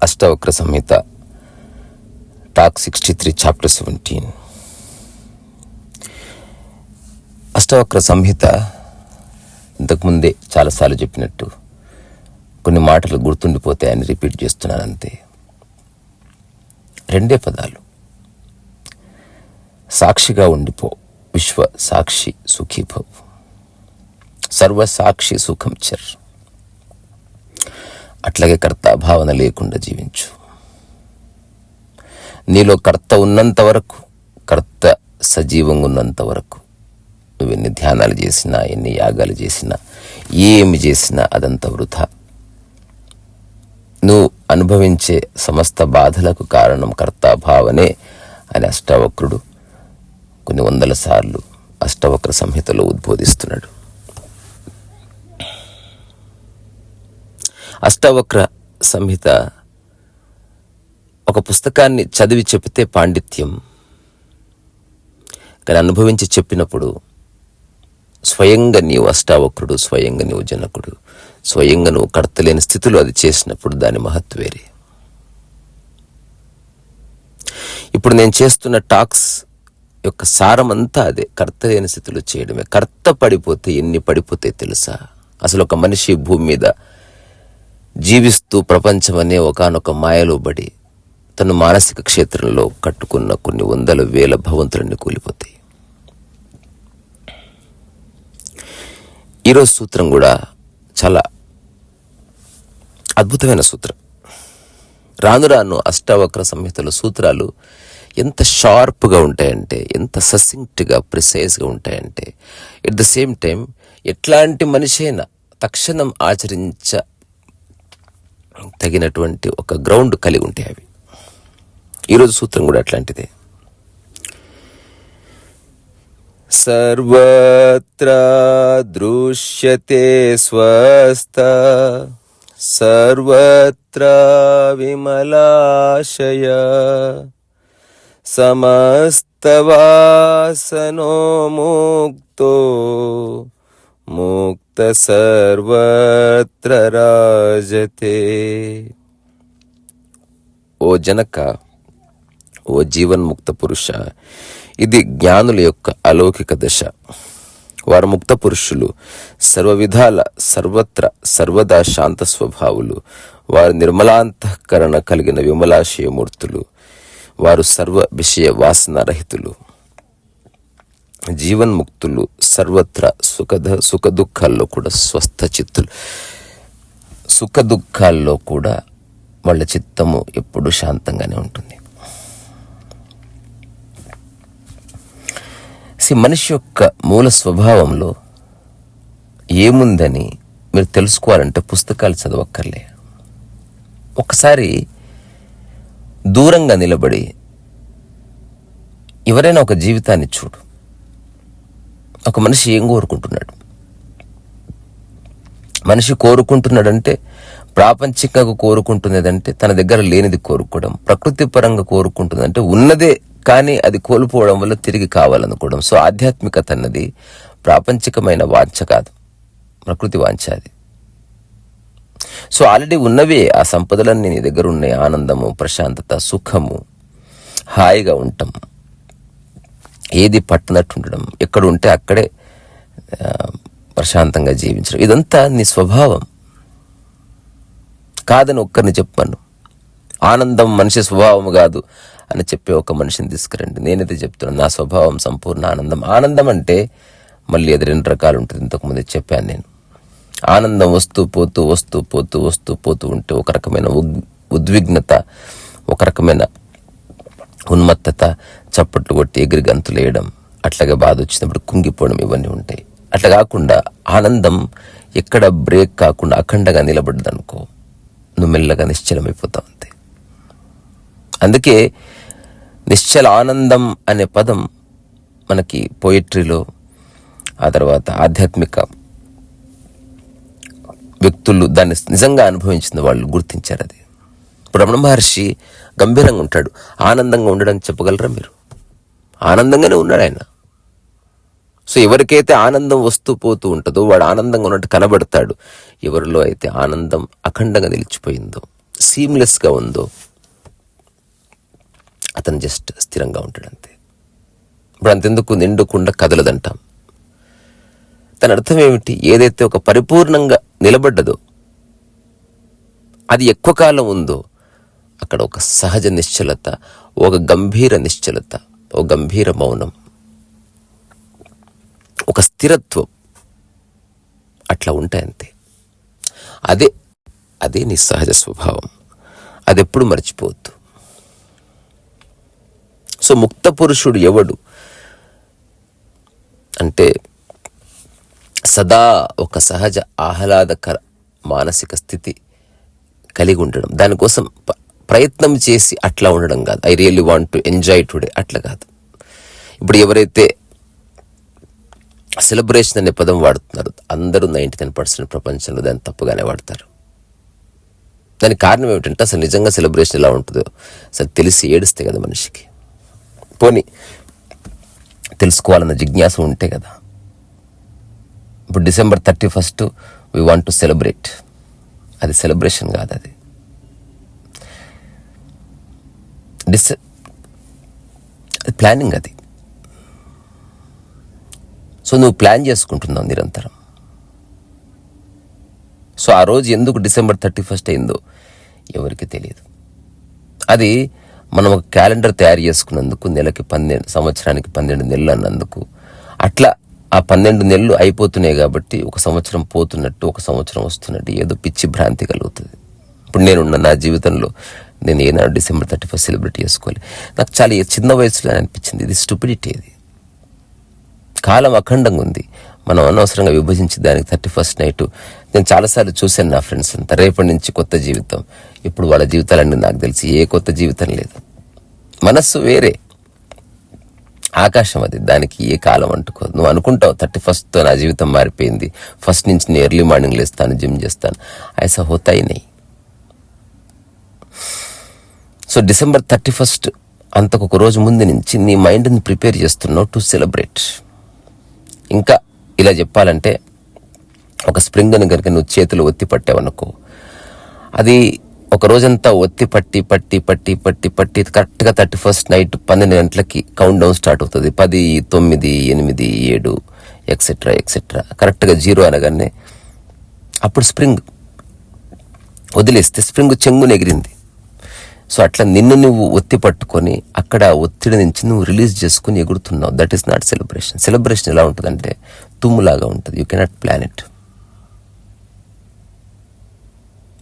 అష్టవక్ర సంహిత talk 63 chapter 17. Ashtavakra సంహిత ఇంతకుముందే చాలాసార్లు చెప్పినట్టు కొన్ని మాటలు గుర్తుండిపోతాయని రిపీట్ చేస్తున్నాను అంతే. రెండే పదాలు: సాక్షిగా ఉండిపో, విశ్వ సాక్షి సుఖీభవ్, సర్వసాక్షి సుఖం చర్. అట్లాగే కర్త భావన లేకుండా జీవించు. నీలో కర్త ఉన్నంత వరకు, కర్త సజీవంగా ఉన్నంత వరకు నువ్వు ఎన్ని ధ్యానాలు చేసినా, ఎన్ని యాగాలు చేసినా, ఏమి చేసినా అదంతా వృధా. నువ్వు అనుభవించే సమస్త బాధలకు కారణం కర్తాభావనే అని అష్టావక్రుడు కొన్ని వందల సార్లు అష్టవక్ర సంహితలో ఉద్బోధిస్తున్నాడు. అష్టవక్ర సంహిత ఒక పుస్తకాన్ని చదివి చెప్తే పాండిత్యం, కానీ అనుభవించి చెప్పినప్పుడు స్వయంగా నీవు అష్టావక్రుడు, స్వయంగా నీవు జనకుడు, స్వయంగా నువ్వు కర్తలేని స్థితిలో అది చేసినప్పుడు దాని మహత్వ వేరే. ఇప్పుడు నేను చేస్తున్న టాక్స్ యొక్క సారం అంతా అదే, కర్తలేని స్థితిలో చేయడమే. కర్త పడిపోతే ఎన్ని పడిపోతాయి తెలుసా? అసలు ఒక మనిషి భూమి మీద జీవిస్తూ ప్రపంచం అనే ఒకానొక మాయలో పడి తను మానసిక క్షేత్రంలో కట్టుకున్న కొన్ని వందల వేల భవంతులన్నీ కూలిపోతాయి. ఈరోజు సూత్రం కూడా చాలా అద్భుతమైన సూత్రం. రాను రాను అష్టావక్ర సంహితలో సూత్రాలు ఎంత షార్ప్గా ఉంటాయంటే, ఎంత ససింక్ట్గా, ప్రిసైజ్గా ఉంటాయంటే, ఎట్ ద సేమ్ టైం ఎట్లాంటి మనిషి అయినా తక్షణం తగినటువంటి ఒక గ్రౌండ్ కలిగి ఉంటాయి అవి. ఈరోజు సూత్రం కూడా అట్లాంటిదే. సర్వత్ర దృశ్యతే స్వస్థ, సర్వత్ర విమలాశయ, సమస్తవాసనో ముక్తో, ముక్త సర్వత్ర రాజతే. ఓ జనక, ఓ జీవన్ముక్త పురుష, ఇది జ్ఞానుల యొక్క అలౌకిక దశ. వారు ముక్త పురుషులు, సర్వవిధాల సర్వత్ర సర్వదా శాంత స్వభావులు. వారు నిర్మలాంతఃకరణ కలిగిన విమలాశయమూర్తులు. వారు సర్వ విషయ వాసన రహితులు, జీవన్ముక్తులు, సర్వత్ర సుఖ దుఃఖాల్లో కూడా స్వస్థ చిత్తులు. సుఖ దుఃఖాల్లో కూడా వాళ్ళ చిత్తము ఎప్పుడు శాంతంగానే ఉంటుంది. మనిషి యొక్క మూల స్వభావంలో ఏముందని మీరు తెలుసుకోవాలంటే పుస్తకాలు చదవక్కర్లే. ఒకసారి దూరంగా నిలబడి ఎవరైనా ఒక జీవితాన్ని చూడు. ఒక మనిషి ఏం కోరుకుంటున్నాడు? మనిషి కోరుకుంటున్నాడంటే, ప్రాపంచికంగా కోరుకుంటున్నదంటే తన దగ్గర లేనిది కోరుకోవడం, ప్రకృతి పరంగా కోరుకుంటుందంటే ఉన్నదే కానీ అది కోల్పోవడం వల్ల తిరిగి కావాలనుకోవడం. సో ఆధ్యాత్మికత అన్నది ప్రాపంచికమైన వాంఛ కాదు, ప్రకృతి వాంఛ అది. సో ఆల్రెడీ ఉన్నవే ఆ సంపదలన్నీ నీ దగ్గర ఉన్నాయి. ఆనందము, ప్రశాంతత, సుఖము, హాయిగా ఉండటం, ఏది పట్టనట్టు ఉండడం, ఎక్కడ ఉంటే అక్కడే ప్రశాంతంగా జీవించడం, ఇదంతా నీ స్వభావం కాదని ఒక్కరిని చెప్పాను. ఆనందం మనిషి స్వభావం కాదు అని చెప్పి ఒక మనిషిని తీసుకురండి. నేనైతే చెప్తున్నాను, నా స్వభావం సంపూర్ణ ఆనందం. ఆనందం అంటే మళ్ళీ అది రెండు రకాలు ఉంటుంది. ఇంతకుముందు చెప్పాను నేను. ఆనందం వస్తూ పోతూ వస్తూ పోతూ వస్తూ పోతూ ఉంటే ఒక రకమైన ఉద్విగ్నత, ఒక రకమైన ఉన్మత్తత, చప్పట్లు కొట్టి ఎగిరి గంతులు వేయడం, అట్లాగే బాధ వచ్చినప్పుడు కుంగిపోవడం, ఇవన్నీ ఉంటాయి. అట్లా కాకుండా ఆనందం ఎక్కడ బ్రేక్ కాకుండా అఖండగా నిలబడ్డదనుకో, నువ్వు మెల్లగా నిశ్చలమైపోతావు అంతే. అందుకే నిశ్చల ఆనందం అనే పదం మనకి పోయిట్రీలో, ఆ తర్వాత ఆధ్యాత్మిక వ్యక్తులు దాన్ని నిజంగా అనుభవించిన వాళ్ళు గుర్తించారు అది. ఇప్పుడు రమణ మహర్షి గంభీరంగా ఉంటాడు, ఆనందంగా ఉండడం చెప్పగలరా మీరు? ఆనందంగానే ఉన్నాడు ఆయన. సో ఎవరికైతే ఆనందం వస్తూ పోతూ ఉంటుందో వాడు ఆనందంగా ఉన్నట్టు కనబడతాడు. ఎవరిలో అయితే ఆనందం అఖండంగా నిలిచిపోయిందో, సీమ్లెస్గా ఉందో అతను జస్ట్ స్థిరంగా ఉంటాడు అంతే. ఇప్పుడు అంతెందుకు నిండుకుండా కదలదంటాం. దాని అర్థం ఏమిటి? ఏదైతే ఒక పరిపూర్ణంగా నిలబడ్డదో, అది ఎక్కువ కాలం ఉందో, అక్కడ ఒక సహజ నిశ్చలత, ఒక గంభీర నిశ్చలత, ఒక గంభీర మౌనం, ఒక స్థిరత్వం అట్లా ఉంటాయంతే. అదే అదే నీ సహజ స్వభావం. అది ఎప్పుడు మర్చిపోవద్దు. సో ముక్త పురుషుడు ఎవడు అంటే సదా ఒక సహజ ఆహ్లాదకర మానసిక స్థితి కలిగి ఉండడం. దానికోసం ప్రయత్నం చేసి అట్లా ఉండడం కాదు. I really want to enjoy today అట్లా కాదు. ఇప్పుడు ఎవరైతే సెలబ్రేషన్ అనే పదం వాడుతున్నారు, అందరూ 99% ప్రపంచంలో దాన్ని తప్పుగానే వాడతారు. దానికి కారణం ఏమిటంటే అసలు నిజంగా సెలబ్రేషన్ ఎలా ఉంటుందో అసలు తెలిసి ఏడిస్తే కదా మనిషికి. పోనీ తెలుసుకోవాలన్న జిజ్ఞాస ఉంటే కదా. ఇప్పుడు December 31 we want to celebrate, అది సెలబ్రేషన్ కాదు, అది ప్లానింగ్. అది సో నువ్వు ప్లాన్ చేసుకుంటున్నావు నిరంతరం. సో ఆ రోజు ఎందుకు December 31 అయిందో ఎవరికి తెలియదు. అది మనం ఒక క్యాలెండర్ తయారు చేసుకున్నందుకు, నెలకి 12, సంవత్సరానికి 12 నెలలు అన్నందుకు, అట్లా ఆ 12 నెలలు అయిపోతున్నాయి కాబట్టి ఒక సంవత్సరం పోతున్నట్టు, ఒక సంవత్సరం వస్తున్నట్టు ఏదో పిచ్చి భ్రాంతి కలుగుతుంది. ఇప్పుడు నేనున్న నా జీవితంలో నేను ఏనాడు December 31 సెలబ్రేట్ చేసుకోవాలి. నాకు చాలా చిన్న వయసులో అనిపించింది, ఇది స్టూపిడిటీ. ఇది కాలం అఖండంగా ఉంది, మనం అనవసరంగా విభజించి దానికి 31 నైట్. నేను చాలాసార్లు చూశాను నా ఫ్రెండ్స్ అంతా, రేపటి నుంచి కొత్త జీవితం. ఇప్పుడు వాళ్ళ జీవితాలన్నీ నాకు తెలిసి ఏ కొత్త జీవితం లేదు. మనస్సు వేరే, ఆకాశం అది, దానికి ఏ కాలం అంటుకోదు. నువ్వు అనుకుంటావు 31తో నా జీవితం మారిపోయింది, 1 నుంచి నేను ఎర్లీ మార్నింగ్ లేస్తాను, జిమ్ చేస్తాను. ఐసా హోతాయి నై. సో December 31 అంతకు ఒక రోజు ముందు నుంచి నీ మైండ్ని ప్రిపేర్ చేస్తున్నావు టు సెలబ్రేట్. ఇంకా ఇలా చెప్పాలంటే ఒక స్ప్రింగ్ని కనుక నువ్వు చేతులు ఒత్తి పట్టావనుకో, అది ఒక రోజంతా ఒత్తి పట్టి పట్టి పట్టి పట్టి పట్టి కరెక్ట్గా 31 నైట్ 12 గంటలకి కౌంట్ డౌన్ స్టార్ట్ అవుతుంది. 10, 9, 8, 7 ఎక్సెట్రా ఎక్సెట్రా. కరెక్ట్గా 0 అనగానే అప్పుడు స్ప్రింగ్ వదిలేస్తే స్ప్రింగ్ చెంగుని ఎగిరింది. సో అట్లా నిన్ను నువ్వు ఒత్తి పట్టుకొని అక్కడ ఒత్తిడి నుంచి నువ్వు రిలీజ్ చేసుకుని ఎగురుతున్నావు. That is not celebration. Celebration ఎలా ఉంటుందంటే తుమ్ములాగా ఉంటుంది. You cannot plan it.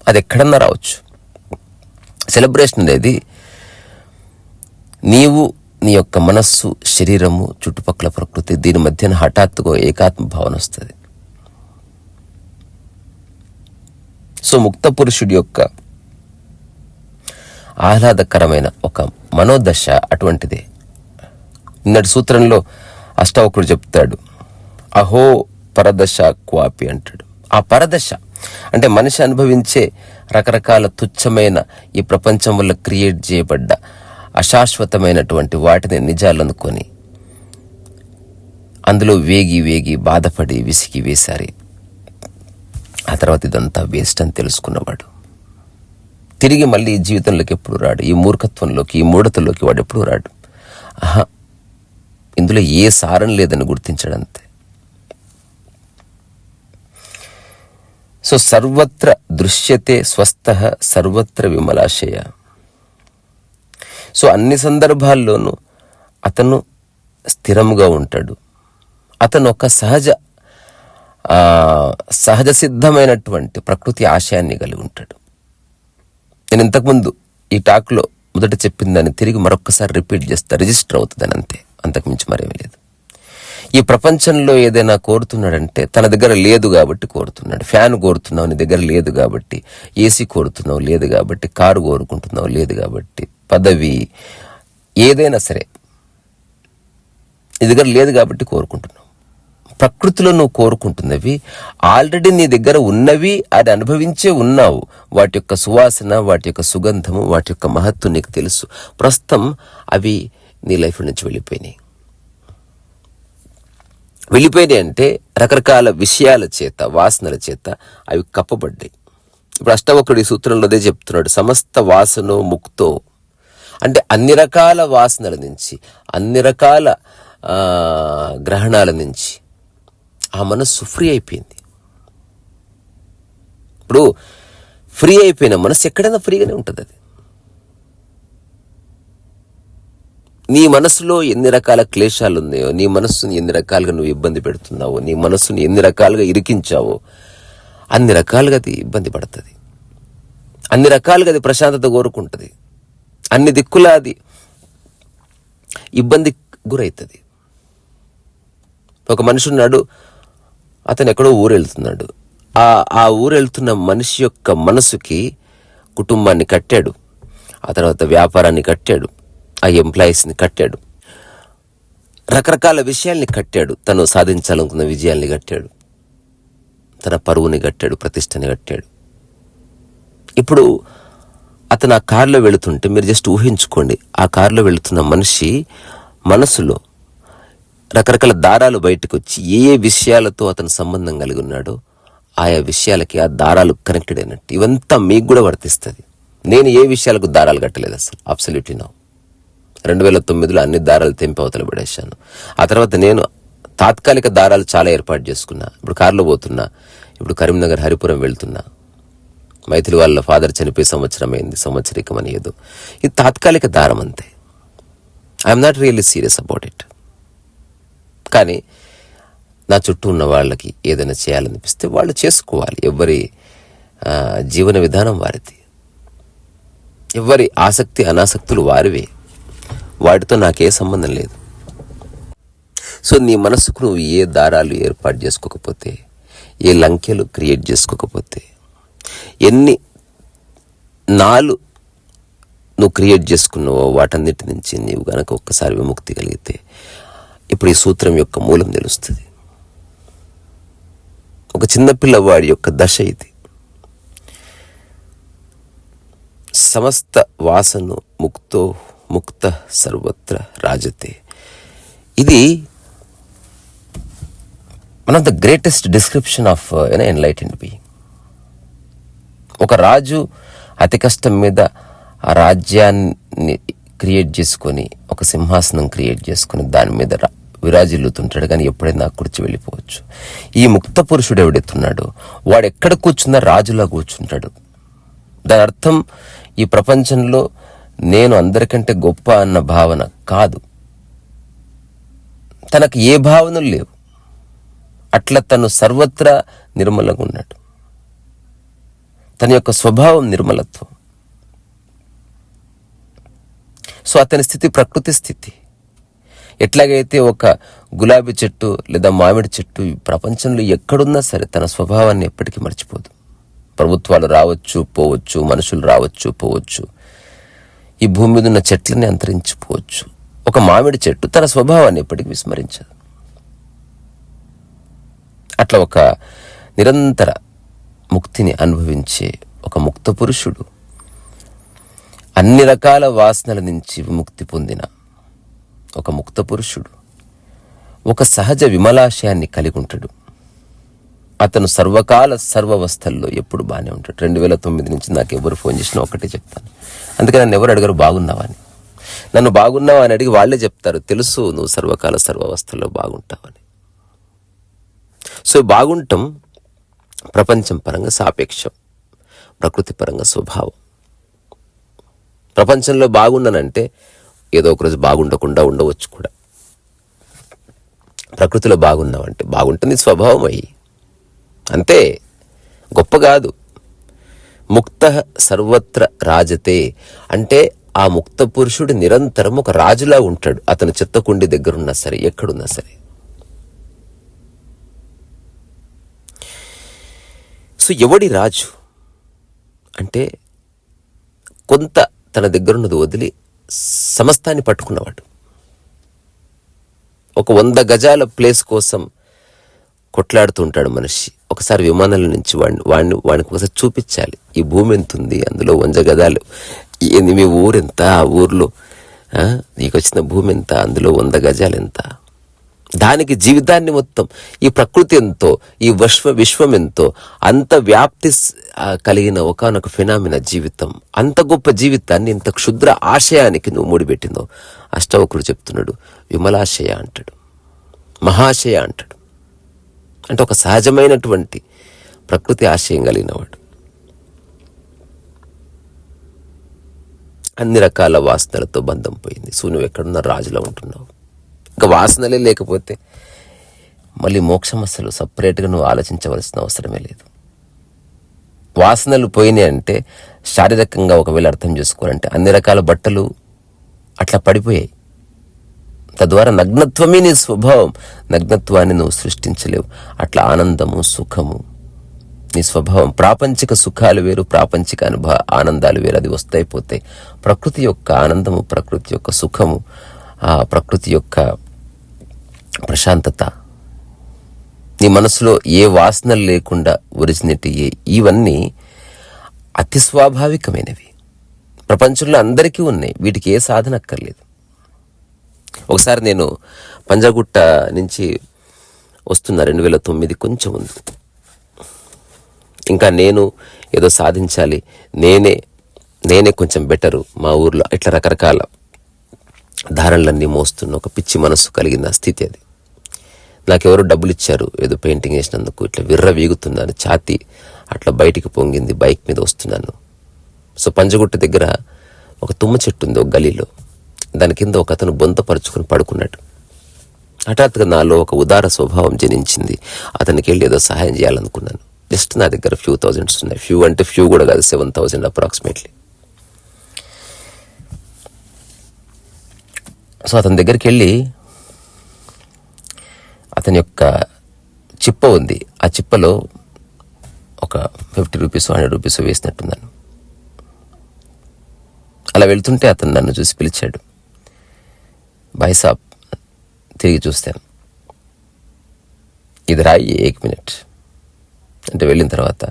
అది ఎక్కడన్నా రావచ్చు. సెలబ్రేషన్ అనేది నీవు, నీ యొక్క మనస్సు, శరీరము, చుట్టుపక్కల ప్రకృతి, దీని మధ్యన హఠాత్తుగా ఏకాత్మ భావన వస్తుంది. సో ముక్త పురుషుడి యొక్క ఆహ్లాదకరమైన ఒక మనోదశ అటువంటిదే. నిన్నటి సూత్రంలో అష్టావకుడు చెప్తాడు, అహో పరదశ క్వాపి అంటాడు. ఆ పరదశ అంటే మనిషి అనుభవించే రకరకాల తుచ్చమైన ఈ ప్రపంచం వల్ల క్రియేట్ చేయబడ్డ అశాశ్వతమైనటువంటి వాటిని నిజాలనుకొని అందులో వేగి వేగి బాధపడి విసిగి వేసారి ఆ తర్వాత ఇదంతా వేస్ట్ అని తెలుసుకున్నవాడు తిరిగి మళ్ళీ ఈ జీవితంలోకి ఎప్పుడు రాడు. ఈ మూర్ఖత్వంలోకి, ఈ మూఢతలోకి వాడు ఎప్పుడు రాడు. ఇందులో ఏ సారం లేదని గుర్తించడంతే. సో సర్వత్ర దృశ్యతే స్వస్థః సర్వత్ర విమలాశయ. సో అన్ని సందర్భాల్లోనూ అతను స్థిరముగా ఉంటాడు. అతను ఒక సహజ సిద్ధమైనటువంటి ప్రకృతి ఆశయాన్ని కలిగి ఉంటాడు. నేను ఇంతకుముందు ఈ టాక్లో మొదట చెప్పిన దాన్ని తిరిగి మరొక్కసారి రిపీట్ చేస్తా, రిజిస్టర్ అవుతుందని అంతే, అంతకుమించి మరేమీ లేదు. ఈ ప్రపంచంలో ఏదైనా కోరుతున్నాడంటే తన దగ్గర లేదు కాబట్టి కోరుతున్నాడు. ఫ్యాన్ కోరుతున్నావు, నీ దగ్గర లేదు కాబట్టి. ఏసీ కోరుతున్నావు, లేదు కాబట్టి. కారు కోరుకుంటున్నావు, లేదు కాబట్టి. పదవి, ఏదైనా సరే నీ దగ్గర లేదు కాబట్టి కోరుకుంటున్నావు. ప్రకృతిలో నువ్వు కోరుకుంటున్నవి ఆల్రెడీ నీ దగ్గర ఉన్నవి, అది అనుభవించే ఉన్నావు. వాటి యొక్క సువాసన, వాటి యొక్క సుగంధము, వాటి యొక్క మహత్వం నీకు తెలుసు. ప్రస్తుతం అవి నీ లైఫ్ నుంచి వెళ్ళిపోయినాయి అంటే రకరకాల విషయాల చేత, వాసనల చేత అవి కప్పబడ్డాయి. ఇప్పుడు అష్టవక్రుడు ఈ సూత్రంలో అదే చెప్తున్నాడు. సమస్త వాసనో ముక్తో అంటే అన్ని రకాల వాసనల నుంచి, అన్ని రకాల గ్రహణాల నుంచి ఆ మనస్సు ఫ్రీ అయిపోయింది. ఇప్పుడు ఫ్రీ అయిపోయిన మనస్సు ఎక్కడైనా ఫ్రీగానే ఉంటుంది. అది నీ మనసులో ఎన్ని రకాల క్లేశాలు ఉన్నాయో, నీ మనస్సుని ఎన్ని రకాలుగా నువ్వు ఇబ్బంది పెడుతున్నావో, నీ మనస్సుని ఎన్ని రకాలుగా ఇరికించావో అన్ని రకాలుగా అది ఇబ్బంది పడుతుంది, అన్ని రకాలుగా అది ప్రశాంతత కోరుకుంటుంది, అన్ని దిక్కులా అది ఇబ్బంది గురవుతుంది. ఒక మనిషి ఉన్నాడు, అతను ఎక్కడో ఊరు వెళ్తున్నాడు. ఆ ఊరు వెళ్తున్న మనిషి యొక్క మనసుకి కుటుంబాన్ని కట్టాడు, ఆ తర్వాత వ్యాపారాన్ని కట్టాడు, ఆ ఎంప్లాయీస్ని కట్టాడు, రకరకాల విషయాల్ని కట్టాడు, తను సాధించాలనుకున్న విజయాల్ని కట్టాడు, తన పరువుని కట్టాడు, ప్రతిష్టని కట్టాడు. ఇప్పుడు అతను ఆ కారులో వెళుతుంటే మీరు జస్ట్ ఊహించుకోండి, ఆ కారులో వెళుతున్న మనిషి మనసులో రకరకాల దారాలు బయటకు వచ్చి ఏ ఏ విషయాలతో అతను సంబంధం కలిగి ఉన్నాడో ఆయా విషయాలకి ఆ దారాలు కనెక్టెడ్ అయినట్టు. ఇవంతా మీకు కూడా వర్తిస్తుంది. నేను ఏ విషయాలకు దారాలు కట్టలేదు అసలు, అబ్సల్యూట్లీ నో. 2009లో అన్ని దారాలు తెంపి అవతల పడేశాను. ఆ తర్వాత నేను తాత్కాలిక దారాలు చాలా ఏర్పాటు చేసుకున్నా. ఇప్పుడు కారులో పోతున్నా, ఇప్పుడు కరీంనగర్ హరిపురం వెళ్తున్నా. మైథిలి వాళ్ళ ఫాదర్ చనిపోయి సంవత్సరం అయింది, సంవత్సరికం అని ఏదో. ఇది తాత్కాలిక దారం అంతే. I'm not really serious about it. కానీ నా చుట్టూ ఉన్న వాళ్ళకి ఏదైనా చేయాలనిపిస్తే వాళ్ళు చేసుకోవాలి. ఎవరి జీవన విధానం వారిది, ఎవరి ఆసక్తి అనాసక్తులు వారివే, వాటితో నాకే సంబంధం లేదు. సో నీ మనసుకు నువ్వు ఏ దారాలు ఏర్పాటు చేసుకోకపోతే, ఏ లంకెలు క్రియేట్ చేసుకోకపోతే, ఎన్ని నాలు నువ్వు క్రియేట్ చేసుకున్నావో వాటన్నిటి నుంచి నీవు గనక ఒక్కసారి విముక్తి కలిగితే, ఇప్పుడు ఈ సూత్రం యొక్క మూలం తెలుస్తుంది. ఒక చిన్నపిల్లవాడి యొక్క దశ ఇది. సమస్త వాసను ముక్తో ముక్త సర్వత్ర రాజతే. ఇది one of the greatest description of enlightened being. ఒక రాజు అతి కష్టం మీద ఆ రాజ్యాన్ని క్రియేట్ చేసుకొని, ఒక సింహాసనం క్రియేట్ చేసుకొని దాని మీద విరాజిల్లుతుంటాడు, కానీ ఎప్పుడైనా కుర్చీ వెళ్ళిపోవచ్చు. ఈ ముక్త పురుషుడు ఎవడెత్తున్నాడో వాడు ఎక్కడ కూర్చున్నా రాజులా కూర్చుంటాడు. దాని అర్థం ఈ ప్రపంచంలో నేను అందరికంటే గొప్ప అన్న భావన కాదు. తనకు ఏ భావనలు లేవు. అట్లా తను సర్వత్రా నిర్మలంగా ఉన్నాడు. తన యొక్క స్వభావం నిర్మలత్వం. సో అతని స్థితి ప్రకృతి స్థితి. ఎట్లాగైతే ఒక గులాబీ చెట్టు లేదా మామిడి చెట్టు ఈ ప్రపంచంలో ఎక్కడున్నా సరే తన స్వభావాన్ని ఎప్పటికీ మర్చిపోదు. ప్రభుత్వాలు రావచ్చు పోవచ్చు, మనుషులు రావచ్చు పోవచ్చు, ఈ భూమి మీద ఉన్న చెట్లని అంతరించిపోవచ్చు. ఒక మామిడి చెట్టు తన స్వభావాన్ని ఎప్పటికీ విస్మరించదు. అట్లా ఒక నిరంతర ముక్తిని అనుభవించే ఒక ముక్త పురుషుడు, అన్ని రకాల వాసనల నుంచి విముక్తి పొందిన ఒక ముక్త పురుషుడు ఒక సహజ విమలాశయాన్ని కలిగి ఉంటాడు. అతను సర్వకాల సర్వవస్థల్లో ఎప్పుడు బాగానే ఉంటాడు. 2009 నుంచి నాకు ఎవరు ఫోన్ చేసినా ఒకటే చెప్తాను. అందుకే నన్ను ఎవరు అడగరు బాగున్నావా అని. నన్ను బాగున్నావా అని అడిగి వాళ్ళే చెప్తారు, తెలుసు నువ్వు సర్వకాల సర్వవస్థల్లో బాగుంటావని. సో బాగుంటాం ప్రపంచం పరంగా సాపేక్షం, ప్రకృతి పరంగా స్వభావం. ప్రపంచంలో బాగున్నానంటే ఏదో ఒకరోజు బాగుండకుండా ఉండవచ్చు కూడా. ప్రకృతిలో బాగున్నావంటే బాగుంటుంది స్వభావం అయ్యి, అంతే, గొప్ప కాదు. ముక్త సర్వత్ర రాజతే అంటే ఆ ముక్త పురుషుడు నిరంతరం ఒక రాజులా ఉంటాడు. అతను చిత్తకుండి దగ్గరున్నా సరే, ఎక్కడున్నా సరే. సో ఎవడి రాజు అంటే కొంత తన దగ్గరున్నది వదిలి సమస్తాన్ని పట్టుకున్నవాడు. ఒక 100 గజాల ప్లేస్ కోసం కొట్లాడుతూ ఉంటాడు మనిషి. ఒకసారి విమానాల నుంచి వాడికి ఒకసారి చూపించాలి, ఈ భూమి ఎంత ఉంది, అందులో 100 గజాలు ఏంది, మీ ఊరెంత, ఆ ఊర్లో నీకు వచ్చిన భూమి ఎంత, అందులో 100 గజాలు ఎంత, దానికి జీవితాన్ని మొత్తం, ఈ ప్రకృతి ఎంతో, ఈ విశ్వం ఎంతో, అంత వ్యాప్తి కలిగిన ఒకానొక ఫినామిన జీవితం, అంత గొప్ప జీవితాన్ని ఇంత క్షుద్ర ఆశయానికి నువ్వు ముడిపెట్టిందో అష్టవకుడు చెప్తున్నాడు. విమలాశయ అంటాడు, మహాశయ అంటాడు. అంటే ఒక సహజమైనటువంటి ప్రకృతి ఆశయం కలిగినవాడు. అన్ని రకాల వాసనలతో బంధం పోయింది. నువ్వు ఎక్కడున్న రాజులో ఉంటున్నావు. ఇంకా వాసనలే లేకపోతే మళ్ళీ మోక్షం అసలు సపరేట్గా నువ్వు ఆలోచించవలసిన అవసరమే లేదు. వాసనలు పోయినాయి అంటే శారీరకంగా ఒకవేళ అర్థం చేసుకోవాలంటే అన్ని రకాల బట్టలు అట్లా పడిపోయాయి. తద్వారా నగ్నత్వమే నీ స్వభావం. నగ్నత్వాన్ని నువ్వు సృష్టించలేవు. అట్లా ఆనందము, సుఖము నీ స్వభావం. ప్రాపంచిక సుఖాలు వేరు, ప్రాపంచిక ఆనందాలు వేరు. అది వస్తాయి పోతాయి. ప్రకృతి యొక్క ఆనందము, ప్రకృతి యొక్క సుఖము, ఆ ప్రకృతి యొక్క ప్రశాంతత, నీ మనసులో ఏ వాసనలు లేకుండా ఒరిజినేట్ అయ్యే ఇవన్నీ అతి స్వాభావికమైనవి. ప్రపంచంలో అందరికీ ఉన్నాయి. వీటికి ఏ సాధన అక్కర్లేదు. ఒకసారి నేను పంజాగుట్ట నుంచి వస్తున్నా 2009 కొంచెం ఉంది. ఇంకా నేను ఏదో సాధించాలి, నేనే కొంచెం బెటరు మా ఊర్లో, ఇట్లా రకరకాల ధారణలన్నీ మోస్తున్న ఒక పిచ్చి మనస్సు కలిగిన స్థితి అది. నాకెవరో డబ్బులు ఇచ్చారు ఏదో పెయింటింగ్ వేసినందుకు. ఇట్లా విర్ర వీగుతున్నాను, ఛాతీ అట్లా బయటికి పొంగింది. బైక్ మీద వస్తున్నాను. సో పంజగుట్ట దగ్గర ఒక తుమ్మ చెట్టు ఉంది ఒక గలీలో. దాని కింద ఒక అతను బొంత పరుచుకుని పడుకున్నాడు. హఠాత్తుగా నాలో ఒక ఉదార స్వభావం జనించింది. అతనికి వెళ్ళి ఏదో సహాయం చేయాలనుకున్నాను. జస్ట్ నా దగ్గర ఫ్యూ థౌజండ్స్ ఉన్నాయి. ఫ్యూ అంటే ఫ్యూ కూడా కాదు, 7,000 అప్రాక్సిమేట్లీ. సో అతని దగ్గరికి వెళ్ళి అతని యొక్క చిప్ప ఉంది. ఆ చిప్పలో ఒక 50 రూపీస్ 100 రూపీస్ వేసినట్టున్నాను. అలా వెళ్తుంటే అతను నన్ను చూసి పిలిచాడు, భాయ్ సాబ్. తిరిగి చూస్తాను, ఇది రాయి 1 మినిట్ అంటే. వెళ్ళిన తర్వాత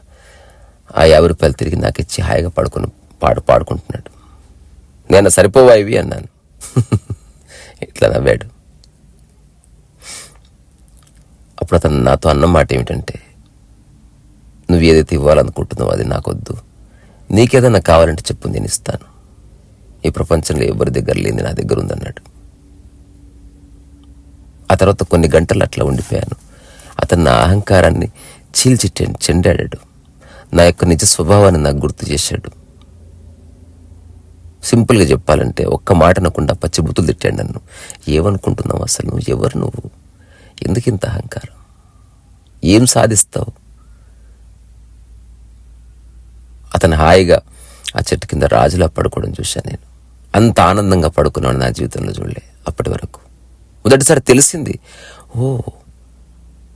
ఆ 50 రూపాయలు తిరిగి నాకు ఇచ్చి హాయిగా పాడుకుంటున్నాడు. నేను సరిపోవా ఇవి అన్నాను. ఇట్లా నవ్వాడు. అప్పుడు అతను నాతో అన్న మాట ఏమిటంటే, నువ్వు ఏదైతే ఇవ్వాలనుకుంటున్నావో అది నాకొద్దు. నీకేదన్నా కావాలంటే చెప్పు, నేను ఇస్తాను. ఈ ప్రపంచంలో ఎవరి దగ్గర లేని నా దగ్గర ఉందన్నాడు. ఆ తర్వాత కొన్ని గంటలు అట్లా ఉండిపోయాను. అతను నా అహంకారాన్ని చీల్చి చెండాడాడు. నా యొక్క నిజ స్వభావాన్ని నాకు గుర్తు చేశాడు. సింపుల్గా చెప్పాలంటే ఒక్క మాట అనకుండా పచ్చిబుతులు తిట్టాడు నన్ను. ఏమనుకుంటున్నావు అసలు? నువ్వు ఎవరు? నువ్వు ఎందుకు ఇంత అహంకారం? ఏం సాధిస్తావు? అతను హాయిగా ఆ చెట్టు కింద రాజులా పడుకోవడం చూశాను నేను. అంత ఆనందంగా పడుకున్నాను నా జీవితంలో చూడలే అప్పటి వరకు. మొదటిసారి తెలిసింది, ఓ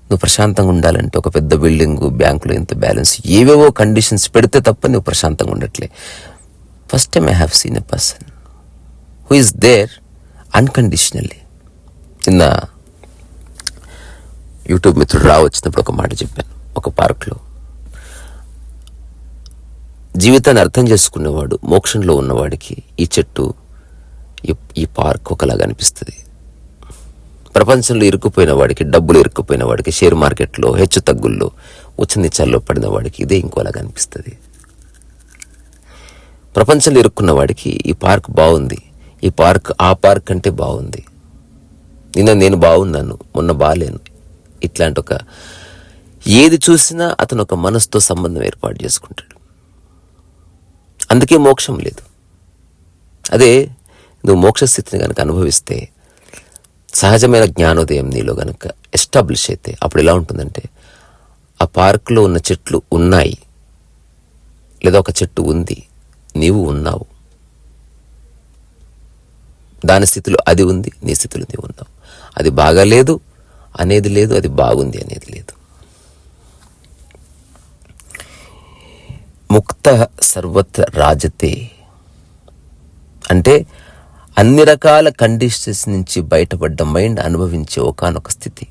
నువ్వు ప్రశాంతంగా ఉండాలంటే ఒక పెద్ద బిల్డింగ్, బ్యాంకులో ఇంత బ్యాలెన్స్, ఏవేవో కండిషన్స్ పెడితే తప్ప నువ్వు ప్రశాంతంగా ఉండట్లే. First time I have seen a person who is there unconditionally. చిన్న యూట్యూబ్ మిత్రుడు వచ్చినప్పుడు ఒక మాట చెప్పాను. ఒక పార్క్లో జీవితాన్ని అర్థం చేసుకున్నవాడు, మోక్షంలో ఉన్నవాడికి ఈ చెట్టు, ఈ పార్క్ ఒకలాగా అనిపిస్తుంది. ప్రపంచంలో ఇరుక్కుపోయిన వాడికి, డబ్బులు ఇరుక్కుపోయిన వాడికి, షేర్ మార్కెట్లో హెచ్చు తగ్గుల్లో ఉచ్చనిచ్చాల్లో పడిన వాడికి ఇదే ఇంకోలాగా అనిపిస్తుంది. ప్రపంచంలో ఇరుక్కున్న వాడికి ఈ పార్క్ బాగుంది, ఈ పార్క్ ఆ పార్క్ అంటే బాగుంది, నిన్న నేను బాగున్నాను, మొన్న బాగాలేను. ఇట్లాంటి ఒక ఏది చూసినా అతను ఒక మనసుతో సంబంధం ఏర్పాటు చేసుకుంటాడు. అందుకే మోక్షం లేదు. అదే నువ్వు మోక్షస్థితిని కనుక అనుభవిస్తే, సహజమైన జ్ఞానోదయం నీలో కనుక ఎస్టాబ్లిష్ అయితే, అప్పుడు ఎలా ఉంటుందంటే, ఆ పార్కులో ఉన్న చెట్లు ఉన్నాయి, లేదా ఒక చెట్టు ఉంది, నీవు ఉన్నావు. దాని స్థితిలో అది ఉంది, నీ స్థితిలో నీవు ఉన్నావు. అది బాగాలేదు అనేది లేదు, అది బాగుంది అనేది లేదు. ముక్త సర్వత్ర రాజతే అంటే అన్ని రకాల కండిషన్స్ నుంచి బయటపడ్డ మైండ్ అనుభవించే ఒకానొక స్థితి.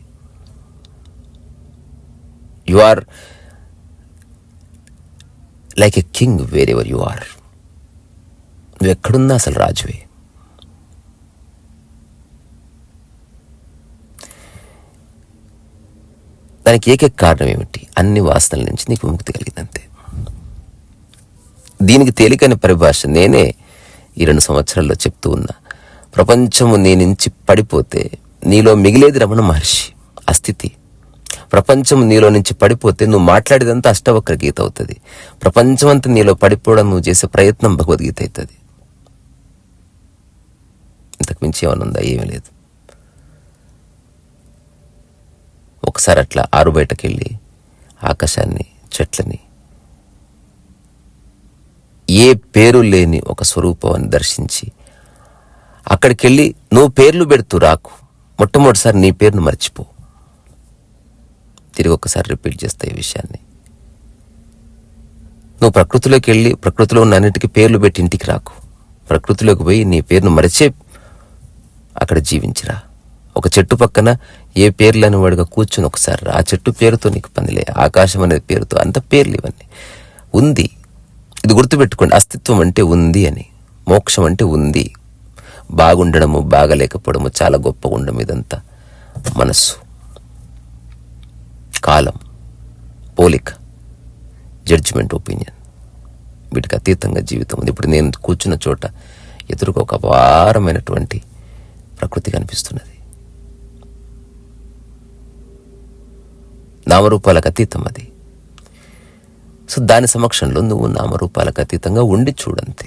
You are like a king wherever you are. నువ్వు ఎక్కడున్నా అసలు రాజువే. దానికి ఏకైక కారణం ఏమిటి? అన్ని వాసనల నుంచి నీకు విముక్తి కలిగిందంతే. దీనికి తేలికైన పరిభాష నేనే ఈ 2 సంవత్సరాల్లో చెప్తూ ఉన్నా. ప్రపంచము నీ నుంచి పడిపోతే నీలో మిగిలేది రమణ మహర్షి అస్థితి. ప్రపంచం నీలో నుంచి పడిపోతే నువ్వు మాట్లాడేదంతా అష్టవక్ర గీత అవుతుంది. ప్రపంచమంతా నీలో పడిపోవడం నువ్వు చేసే ప్రయత్నం భగవద్గీత అవుతుంది. ఇంతకు మించి ఏమనుందా? ఏమీ లేదు. ఒకసారి అట్లా ఆరు బయటకెళ్ళి ఆకాశాన్ని, చెట్లని, ఏ పేరు లేని ఒక స్వరూపాన్ని దర్శించి అక్కడికెళ్ళి నువ్వు పేర్లు పెడుతూ రాకు. మొట్టమొదటిసారి నీ పేరును మర్చిపో. తిరిగి ఒకసారి రిపీట్ చేస్తా ఈ విషయాన్ని. నువ్వు ప్రకృతిలోకి వెళ్ళి ప్రకృతిలో ఉన్న అన్నిటికీ పేర్లు పెట్టి ఇంటికి రాకు. ప్రకృతిలోకి పోయి నీ పేరును మరిచే అక్కడ జీవించిరా. ఒక చెట్టు పక్కన ఏ పేర్లు అని వాడిగా కూర్చొని ఒకసారి ఆ చెట్టు పేరుతో నీకు పనిలే. ఆకాశం అనేది పేరుతో, అంత పేర్లు ఇవన్నీ. ఉంది, ఇది గుర్తుపెట్టుకోండి. అస్తిత్వం అంటే ఉంది అని, మోక్షం అంటే ఉంది. బాగుండడము, బాగలేకపోవడము, చాలా గొప్పగా ఉండడం, ఇదంతా మనస్సు, కాలం, పోలిక, జడ్జిమెంట్, ఒపీనియన్, వీటికి అతీతంగా జీవితం ఉంది. ఇప్పుడు నేను కూర్చున్న చోట ఎదురుగా ఒక అపారమైనటువంటి ప్రకృతి కనిపిస్తున్నది. నామరూపాలకు అతీతం అది. సో దాని సమక్షంలో నువ్వు నామరూపాలకు అతీతంగా ఉండి చూడంతే.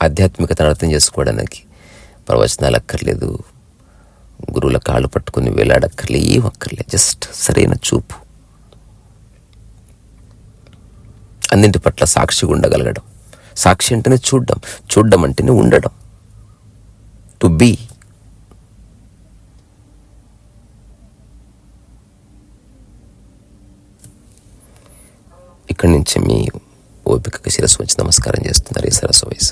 ఆధ్యాత్మికతను అర్థం చేసుకోవడానికి ప్రవచనాలు అక్కర్లేదు, గురువుల కాళ్ళు పట్టుకుని వేలాడక్కర్లే, ఏం అక్కర్లే. జస్ట్ సరైన చూపు, అన్నింటి పట్ల సాక్షిగా ఉండగలగడం. సాక్షి అంటేనే చూడడం, చూడడం అంటేనే ఉండడం. To be. ఇక్కడి నుంచి మీ ఓపికకి శిరస్సు వచ్చి నమస్కారం చేస్తున్నారు ఈ సరస్సు వయసు.